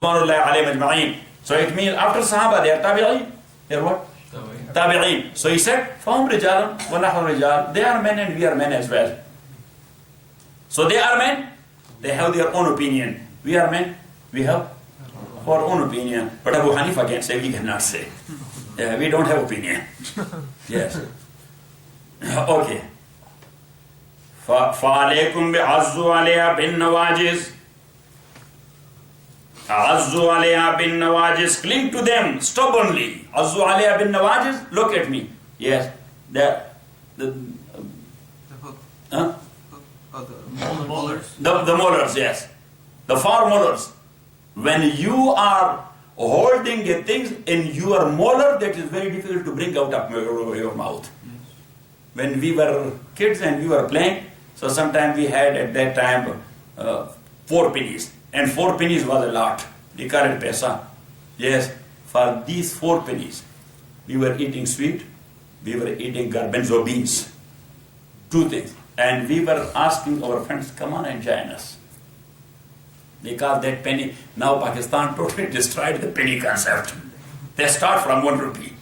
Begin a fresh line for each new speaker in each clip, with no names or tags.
So it means after Sahaba they are Tabi'een. They are what? Tabi'een. So he said, فَهُمْ رِجَالٌ وَنَحْنُ رِجَالٌ. They are men and we are men as well. So they are men, they have their own opinion. We are men, we have our own opinion. But Abu Hanifa can say, we cannot say. Yeah, we don't have opinion. Yes. Okay. فَعَلَيْكُمْ بِعَزُّوا عَلَيْهَا بِالنَّوَاجِزِ. Azzu alayha bin nawajis, cling to them stubbornly. Azzu alayha bin nawajis, look at me. Yes, the
molars.
The molars, yes. The four molars. When you are holding a thing in your molar, that is very difficult to bring out of your mouth. When we were kids and we were playing, so sometimes we had at that time 4 pennies. And 4 pennies was a lot, the current paisa. Yes, for these 4 pennies, we were eating sweet, we were eating garbanzo beans, 2 things. And we were asking our friends, come on and join us. Because that penny, now Pakistan totally destroyed the penny concept. They start from 1 rupee.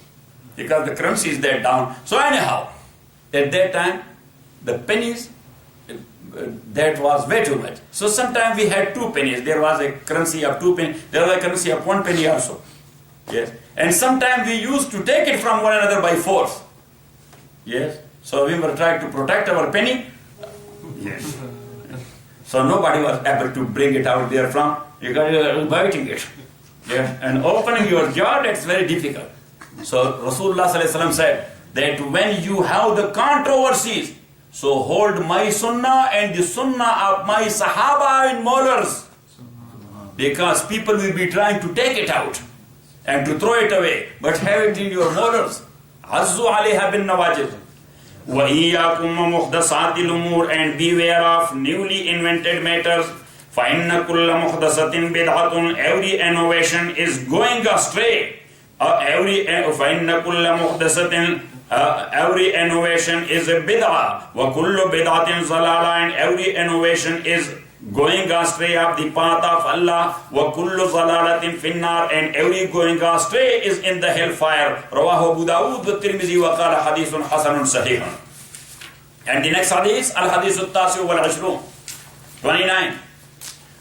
Because the currency is there down. So anyhow, at that time, the pennies, that was way too much. So sometimes we had 2 pennies. There was a currency of 2 pennies. There was a currency of 1 penny also. Yes. And sometimes we used to take it from one another by force. Yes. So we were trying to protect our penny. Yes. So nobody was able to bring it out there from. Because you are biting it. Yes. And opening your jaw, that's very difficult. So Rasulullah ﷺ said that when you have the controversies, so hold my sunnah and the sunnah of my sahaba in molars. Because people will be trying to take it out and to throw it away. But have it in your molars. Azzu alayha bin nawajid. Wa iyyakum muhdasatil umur, and beware of newly invented matters. Fa inna kulla muhdasatin bid'atun. Every innovation is going astray. Every innovation is a bid'ah. Wa kullu bid'atin zalala, and every innovation is going astray of the path of Allah. Wa kullu zalalatin finnar, and every going astray is in the hellfire. Rawahu Abu Dawud wa Tirmidhi wa qala hadithun hasanun sahihun. And the next hadith, al-hadith al-tasi wal 29.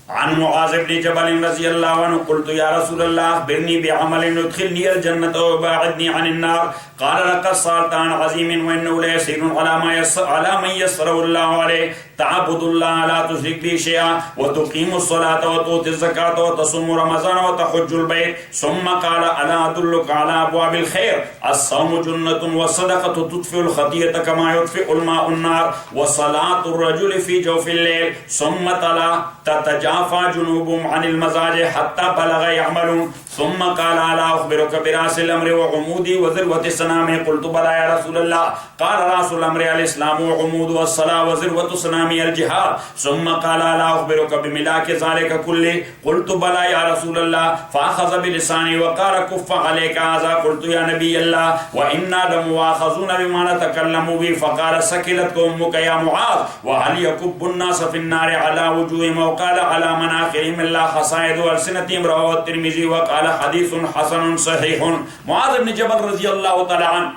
عن معاذ بن جبل رضي الله عنه قلت يا رسول الله أخبرني بعمل يدخلني الجنة ويباعدني عن النار قال لقد سألت عن عظيم وإنه ليسير على من يسره الله عليه تعبد الله لا تشرك به شيئا وتقيم الصلاة وتؤتي الزكاة وتصوم رمضان وتحج البيت ثم قال ألا أدلك على أبواب الخير الصوم جنة والصدقة تطفئ الخطيئة كما يطفئ الماء النار وصلاة الرجل في جوف الليل ثم تلا تتجافى جنوبهم عن المزاج حتى بلغ يعملون ثم قال ألا أخبرك برأس الأمر وعمودي وذروة سنامه قلت بلى يا رسول الله قال رأس الأمر الإسلام وعمود والصلاة وذروة سنامه الجهاد ثم قال ألا أخبرك بملاك ذلك كله قلت بلى يا رسول الله فأخذ بلساني وقال كف عليك هذا قلت يا نبي الله وإنا لمؤاخذون بما نتكلم به فقال سكلتك أمك يا معاذ وهل يكب الناس في النار على وجوههم وقال على مناخرهم إلا حصائد ألسنتهم رواه الترمذي وقال حديث حسن صحيح. Mu'adh ibn Jabal radiyallahu ta'ala an,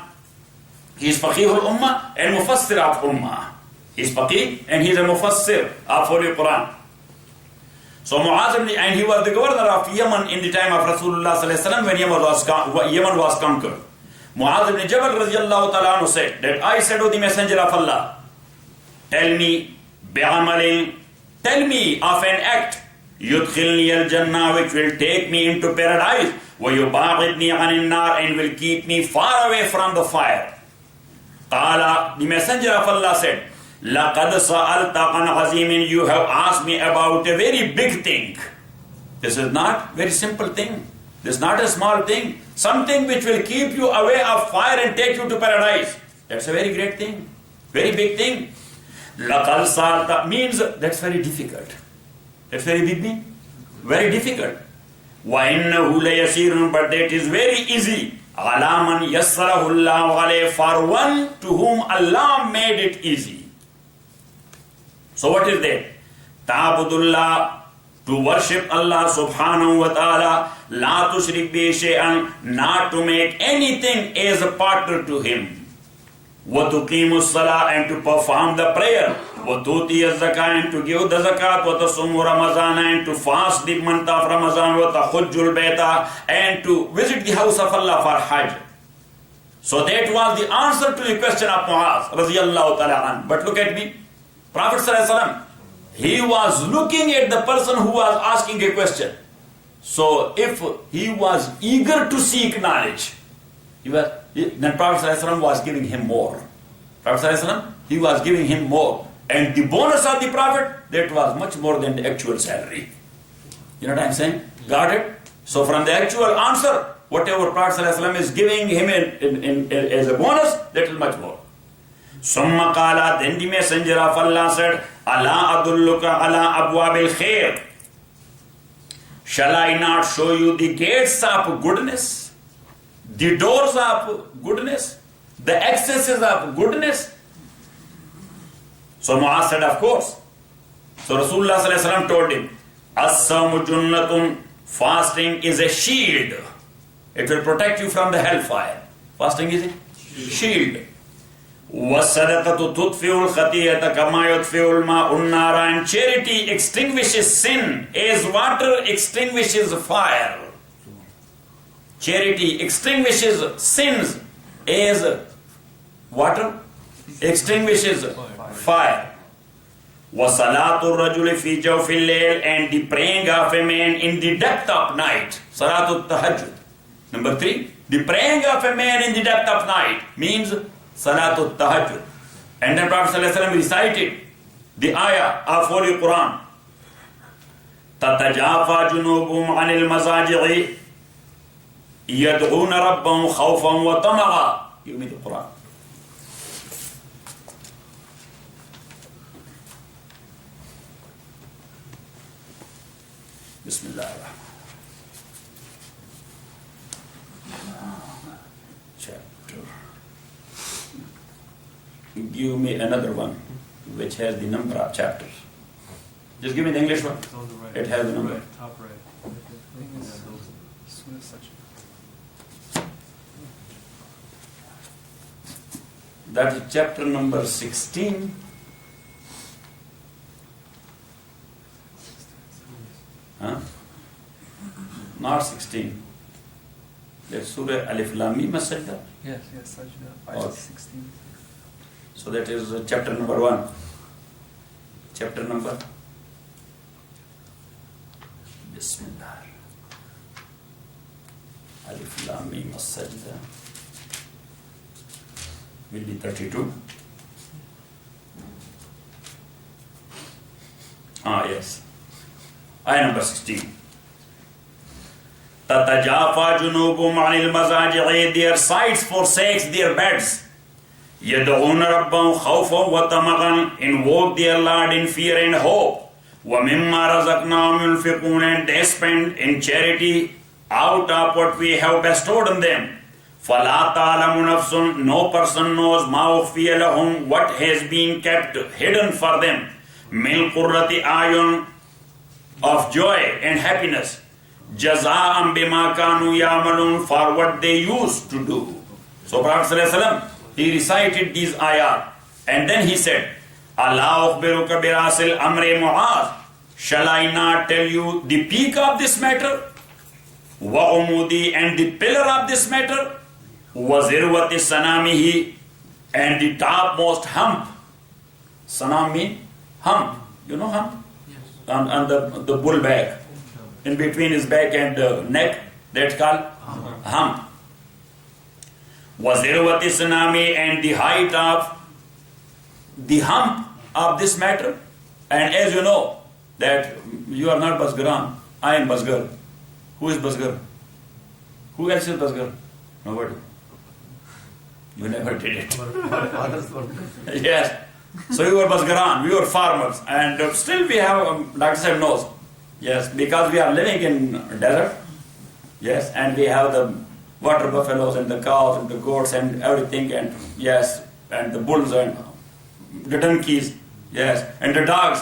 he is faqih al-ummah and mufassir of ummah. He is faqih and he is a mufassir of Holy Quran. So Mu'adh ibn, and he was the governor of Yemen in the time of Rasulullah sallallahu when Yemen was conquered. Mu'adh ibn Jabal radiyallahu ta'ala said that I said to the messenger of Allah, tell me bi'amalin, tell me of an act yudkhilni al-jannah, which will take me into paradise, wa yuba'idni 'anil nar, and will keep me far away from the fire. Qala, the messenger of Allah said, laqad sa'alta 'an 'azimin, you have asked me about a very big thing. This is not very simple thing. This is not a small thing. Something which will keep you away of fire and take you to paradise. That's a very great thing. Very big thing. Laqad sa'alta means that's very difficult. That's very big thing. Very difficult. وَإِنَّهُ لَيَسِيرٌ, but that is very easy. عَلَى مَنْ يَسَّرَهُ اللَّهُ عَلَيْهِ, for one to whom Allah made it easy. So what is that? تَعْبُدُ اللَّهِ, to worship Allah subhanahu wa ta'ala, la tushrik bi shay'an, not to make anything as a partner to Him. وَتُقِيمُ الصَّلَاةَ, and to perform the prayer. وَتُؤْتِيَ الزَّكَاةَ, and to give the zakat. وَتَصُومُ رَمَضَانَ, and to fast the month of Ramadan. وَتَحُجُّ الْبَيْتَ, and to visit the house of Allah for Hajj. So that was the answer to the question of Muaz radiyallahu ta'ala an. But look at me. Prophet sallallahu alaihi wasallam, he was looking at the person who was asking a question. So if he was eager to seek knowledge, then Prophet sallallahu alaihi wasallam was giving him more. Prophet sallallahu alaihi wasallam, he was giving him more. And the bonus of the Prophet, that was much more than the actual salary. You know what I'm saying? Got it? So from the actual answer, whatever Prophet sallallahu alaihi wasallam is giving him as a bonus, that is much more. Summa qala, then the messenger of Allah said, Ala adulluka ala abwabil khair. Shall I not show you the gates of goodness? The doors of goodness? The accesses of goodness? So Muaz said, of course. So Rasulullah sallallahu alaihi wasallam told him, As-sawmu junnatun, fasting is a shield. It will protect you from the hellfire. Fasting is a shield. وَالصَّدَقَةُ تُطْفِئُ الْخَطِيئَةَ كَمَا يُطْفِئُ الْمَاءُ النَّارَ, and charity extinguishes sin as water extinguishes fire. Charity extinguishes sins as water extinguishes fire. وَصَلَاةُ الرَّجُلِ فِي جَوْفِ اللَّيْلِ, and the praying of a man in the depth of night. Salatul tahajjud. Number 3, the praying of a man in the depth of night means Salatul tahajjud. And then Prophet sallallahu alaihi wasallam recited the ayah of Holy Quran. تَتَجَافَى جُنُوبُهُمْ عَنِ الْمَضَاجِعِ يَدْعُونَ رَبَّهُمْ خَوْفًا وَطَمَعًا. Give me the Quran. Bismillah ar-Rahman. Chapter. Give me another one which has the number of chapters. Just give me the English one.
It's on the right.
It has the number.
Right, top right.
That is chapter number 16. Huh? Not 16. That's Surah Alif Lam Mim Sajda.
Yes, Sajda.
Okay.
16.
So that is chapter number 1. Chapter number. Bismillah. Alif Lam Mim Sajda. Will be 32. Yes. Ayah number 16. تَتَجَافَى جُنُوبُهُمْ عَنِ الْمَضَاجِعِ, their sides forsakes their beds. يَدْعُونَ رَبَّهُمْ خَوْفًا وَطَمَعًا, invoke their Lord in fear and hope. وَمِمَّا رَزَقْنَاهُمْ يُنْفِقُونَ, and they spend in charity out of what we have bestowed on them. فَلَا تَعْلَمُ نَفْسٌ, no person knows مَا أُخْفِيَ لَهُمْ, what has been kept hidden for them. مِنْ قُرَّةِ أَعْيُنٍ, of joy and happiness. جَزَاءً بِمَا كَانُوا يَعْمَلُونَ, for what they used to do. So Prophet ﷺ, he recited these ayat, and then he said, أَلَا أُخْبِرُكَ بِرَاسِ الْأَمْرِ مُعَاذ, shall I not tell you the peak of this matter? وَعُمُودِي, and the pillar of this matter? وَزِرْوَةِ سَنَامِهِ, and the topmost hump. Sanam means hump. You know hump?
Yes.
On the bull back. In between his back and the neck, that's called hump. وَزِرْوَةِ سَنَامِهِ, and the height of the hump of this matter. And as you know, that you are not Basgaran, I am Basgar. Who is Basgar? Who else is Basgar? Nobody. You never did it. Yes. So you were Basgaran, we were farmers, and still we have, Dr. Sahib knows. Yes, because we are living in desert. Yes, and we have the water buffaloes and the cows and the goats and everything, and yes, and the bulls and the donkeys, yes, and the dogs,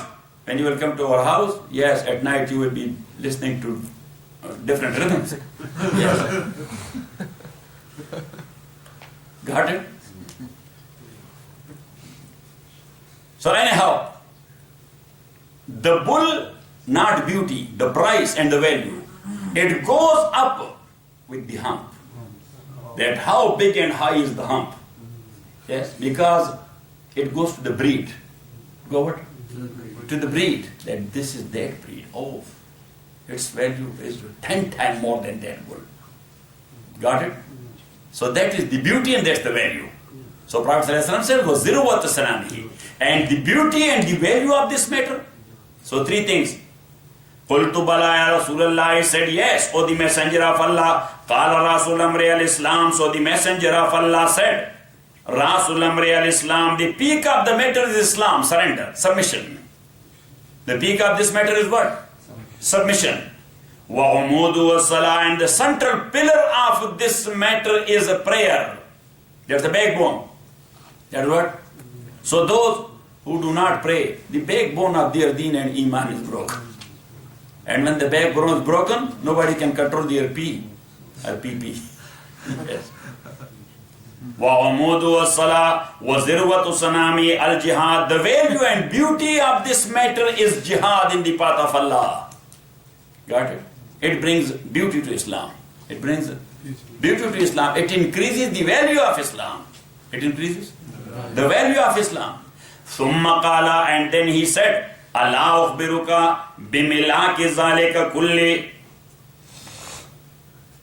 when you will come to our house, yes, at night you will be listening to different rhythms. Yes. Got it? So anyhow, the bull, not beauty, the price and the value, it goes up with the hump. That how big and high is the hump? Yes, because it goes to the breed. Go what? To the breed. That this is that breed. Oh, its value is 10 times more than that bull. Got it? So that is the beauty and that's the value. So Prophet ﷺ said, وَزِرُوَةُ سَنَامِهِ. And the beauty and the value of this matter. So three things. قُلْتُ بَلَا يَا رَسُولَ اللَّهِ. He said, yes, O the Messenger of Allah. قَالَ رَسُولَ أَمْرِ al-Islam. So the Messenger of Allah said, Rasul Amri al-Islam, the peak of the matter is Islam, surrender, submission. The peak of this matter is what? Submission. وَعُمُودُ وَالصَّلَاةِ. And the central pillar of this matter is a prayer. That's the backbone. That's what? So those who do not pray, the backbone of their deen and iman is broken. And when the backbone is broken, nobody can control their P or PP. Yes. وَعُمُودُ وَالصَّلَاةِ وَزِرْوَةُ سَنَامِ al-jihad. The value and beauty of this matter is jihad in the path of Allah. Got it? It brings beauty to Islam. It brings beauty to Islam. It increases the value of Islam. It increases the value of Islam. ثُمَّ قَالَ. And then he said, أَلَا أُخْبِرُكَ بِمِلَاكِ ذَلِكَ كُلِّ.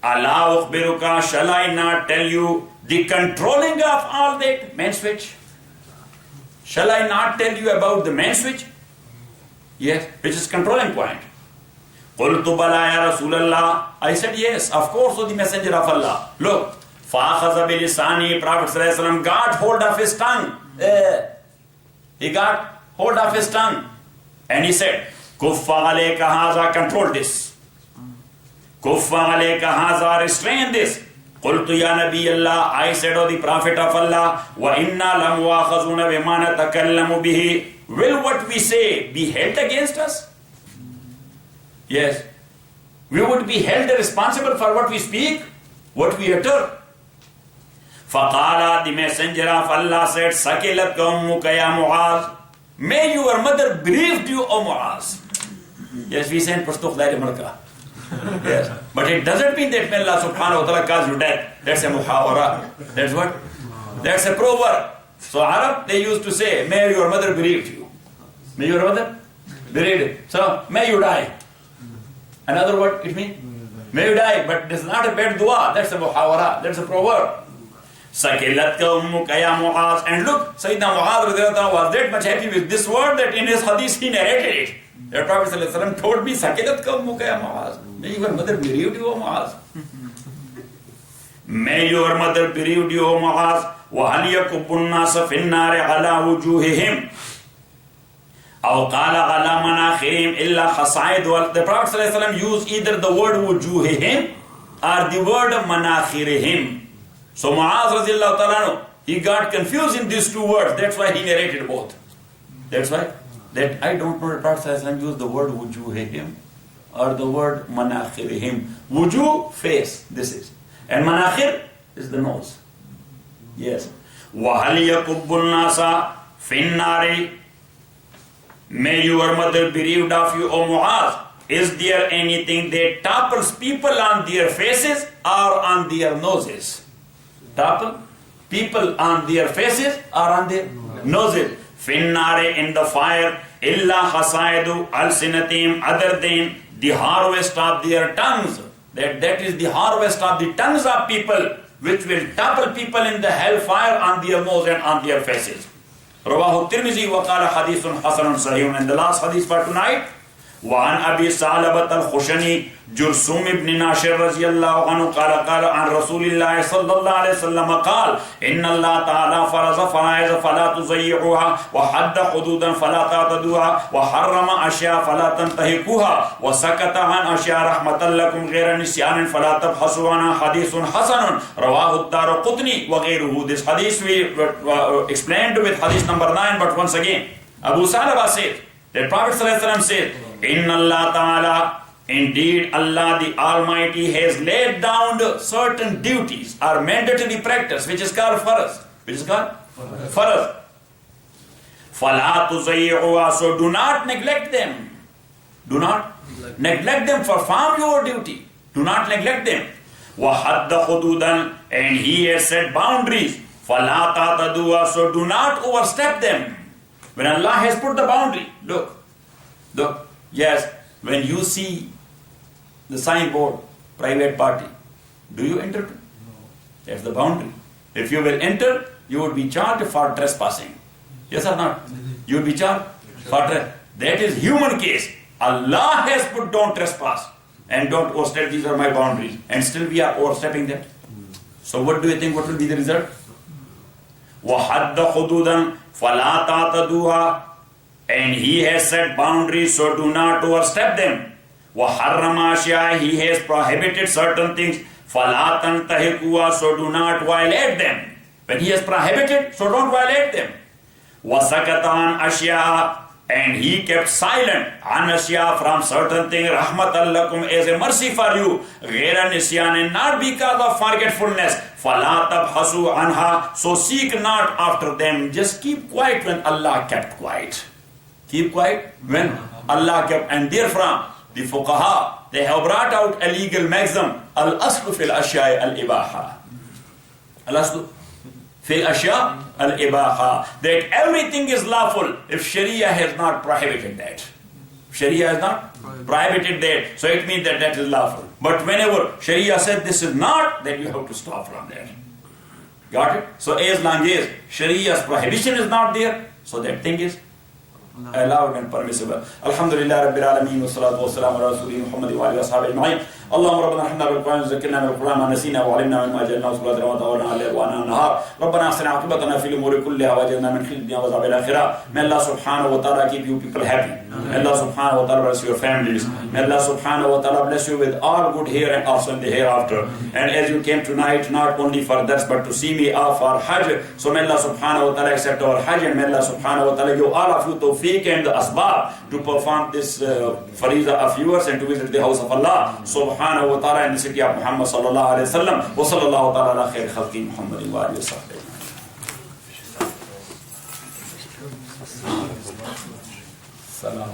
أَلَا أُخْبِرُكَ. Shall I not tell you the controlling of all that? Main switch. Shall I not tell you about the main switch? Yes, which is controlling point. قُلْتُ بَلَا يَا رَسُولَ اللَّهِ. I said, yes, of course, O the Messenger of Allah. Look, فَأَخَذَ بِلِسَانِهِ. Prophet ﷺ got hold of his tongue. He got hold of his tongue. And he said, كُفَّ عَلَيْكَ هَذَا. Control this. كُفَّ عَلَيْكَ هَذَا. Restrain this. قُلْتُ يَا نَبِيَ اللَّهِ. I said, O the Prophet of Allah, وَإِنَّا لَمُوَاخَذُونَ بِمَا نَتَكَلَّمُ بِهِ. Will what we say be held against us? Yes. We would be held responsible for what we speak, what we utter. فَقَالَ. The Messenger of Allah said, سَكِلَتْكَ أُمُّكَ يَا مُعَاذ. May your mother bereaved you, O Muaz. Yes, we say in Pashto Khudair Malka. Yes. But it doesn't mean that may Allah subhanahu wa ta'ala cause you death. That's a muhawara. That's what? That's a proverb. So Arab, they used to say, may your mother bereaved you. May your mother bereaved. So, may you die. Another word it means? May you die. But it's not a bad dua. That's a muhawara. That's a proverb. Sakilatka ummuka ya Muaz. And look, Sayyidina Muaz was that much happy with this word that in his hadith he narrated it. The Prophet ﷺ told me, Sakilatka ummuka ya Muaz. May your mother bereaved you, O Muaz. May your mother bereaved you, O Muaz. وَهَلْ يَكُبُّ النَّاسَ فِي النَّارِ عَلَى وُجُوهِهِمْ أَوْ قَالَ عَلَى مَنَاخِرِهِمْ إِلَّا خَصَائِدُ. The Prophet ﷺ used either the word wujuhihim or the word manakhirihim. So Muaz radiallahu ta'ala, he got confused in these two words. That's why he narrated both. That's why. That I don't know the Prophet ﷺ used the word wujuhihim or the word manakhirihim. Wujuh, face, this is. And manakhir is the nose. Yes. وَهَلْ يَكُبُّ النَّاسَ فِي النَّارِ. May your mother bereaved of you, O Muaz. Is there anything that topples people on their faces or on their noses? Topple people on their faces or on their noses. فِي النَّارِ. In the fire. إِلَّا خَصَائِدُ أَلْسِنَتِهِمْ. Other than the harvest of their tongues. That is the harvest of the tongues of people, which will topple people in the hellfire on their nose and on their faces. Rawahu Tirmizi wa qala hadithun hasanun sahihun. And the last hadith for tonight, وعن أبي ثعلبة الخشني جرثوم بن ناشر رضي الله عنه قال قال عن رسول الله صلى الله عليه وسلم قال إن الله تعالى فرض فرائض فلا تضيعوها وحد حدودا فلا تعتدوها وحرم أشياء فلا تنتهكوها وسكت عن أشياء رحمة لكم غير نسيان فلا تبحثوا عنها حديث حسن رواه الدارقطني وغيره. This hadith we explained with hadith number 9, but once again Abu Salaba said The Prophet ﷺ says, Inna Allah Ta'ala, indeed Allah the Almighty has laid down certain duties or mandatory practice which is called faraz. Which is called faraz. فَلَا تُزَيِّعُوهَا, so do not neglect them. Do not neglect them. Perform your duty. Do not neglect them. وَحَدَّ خُدُودًا, and He has set boundaries. فَلَا تَعْتَدُوهَا, so do not overstep them. When Allah has put the boundary, look, yes, when you see the signboard, private party, do you enter? No. That's the boundary. If you will enter, you would be charged for trespassing. Yes or not? You would be charged for trespassing. That is human case. Allah has put don't trespass and don't overstep, these are my boundaries. And still we are overstepping them. So what do you think, what will be the result? وَحَدَّ خُدُودًا فَلَا تَعْتَدُوهَا, and He has set boundaries, so do not overstep them. وَحَرَّمَ أَشْيَاءَ, He has prohibited certain things. فَلَا تَنْتَهِكُوهَا, so do not violate them. When He has prohibited, so don't violate them. وَسَكَتَ عَنْ أَشْيَاءَ, and He kept silent عَنْ أَشْيَاءَ, from certain things, رَحْمَةً لَكُمْ, as a mercy for you, غَيْرَ نِسْيَانٍ, not because of forgetfulness. فَلَا تَبْحَثُوا عَنْهَا, so seek not after them. Just keep quiet when Allah kept quiet. Keep quiet when Allah kept. And therefrom, the fuqaha, they have brought out a legal maxim, al-aslu fil ashya'i al-ibaha. Al-aslu fil ashya' al-ibaha. That everything is lawful if Sharia has not prohibited that. Sharia has not prohibited that, so it means that that is lawful. But whenever Sharia said this is not, then you have to stop from that. Got it? So as long as Sharia's prohibition is not there, so that thing is allowed and permissible. Alhamdulillah Rabbil Alameen, wa salatu wa salam ala Rasulih Muhammad wa alihi wa sahbihi ajma'in. اللهم ربنا ارحمنا بالقرآن وذكرنا بالقرآن ما نسينا وعلمنا مما جهلنا وصلاة وتولنا على الألوان النهار. ربنا أحسن عاقبتنا في الأمور كلها وأجرنا من خزي الدنيا وعذاب الآخرة. May Allah subhanahu wa ta'ala keep you people happy. May Allah subhanahu wa ta'ala bless your families. May Allah subhanahu wa ta'ala bless you with all good here and also in the hereafter. And as you came tonight, not only for that but to see me off our Hajj, so may Allah subhanahu wa ta'ala accept our Hajj, and may Allah subhanahu wa ta'ala give all of you tawfiq and the asbab to perform this fariza of yours and to visit the house of Allah subhanahu wa ta'ala in the city of Muhammad sallallahu alayhi wa sallam. Wa sallallahu ta'ala ala khair khalqi Muhammadin wa alihi wa sahbihi. Salam.